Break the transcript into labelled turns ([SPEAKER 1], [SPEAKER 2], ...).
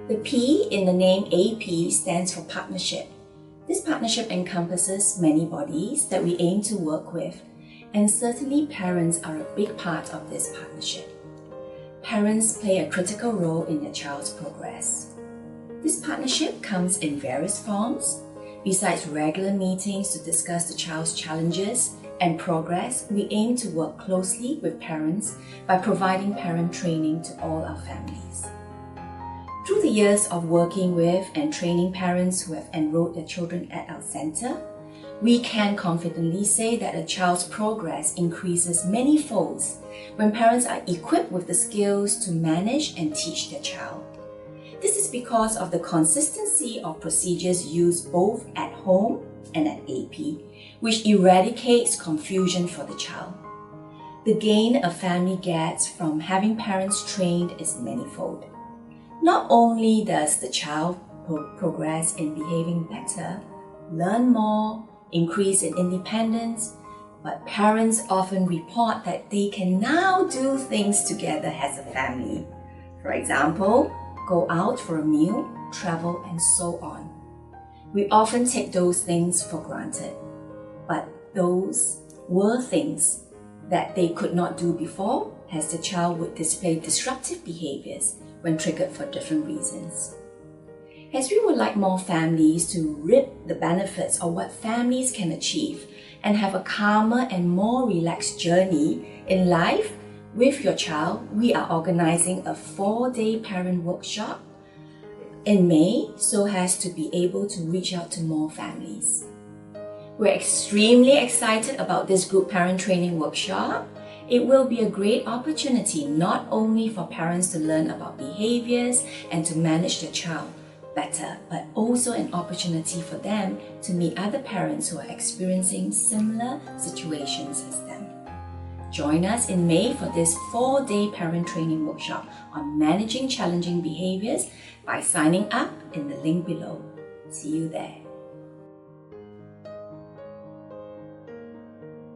[SPEAKER 1] The P in the name AP stands for partnership. This partnership encompasses many bodies that we aim to work with, and certainly parents are a big part of this partnership. Parents play a critical role in their child's progress. This partnership comes in various forms. Besides regular meetings to discuss the child's challenges and progress, we aim to work closely with parents by providing parent training to all our families. Through the years of working with and training parents who have enrolled their children at our center, we can confidently say that a child's progress increases many folds when parents are equipped with the skills to manage and teach their child. This is because of the consistency of procedures used both at home and at AP, which eradicates confusion for the child. The gain a family gets from having parents trained is manifold. Not only does the child progress in behaving better, learn more, increase in independence, but parents often report that they can now do things together as a family. For example, go out for a meal, travel, and so on. We often take those things for granted, but those were things that they could not do before, as the child would display disruptive behaviors when triggered for different reasons. As we would like more families to reap the benefits of what families can achieve and have a calmer and more relaxed journey in life with your child, we are organizing a 4-day parent workshop in May so as to be able to reach out to more families. We're extremely excited about this group parent training workshop. It will be a great opportunity not only for parents to learn about behaviors and to manage their child better, but also an opportunity for them to meet other parents who are experiencing similar situations as them. Join us in May for this 4-day parent training workshop on managing challenging behaviors by signing up in the link below. See you there.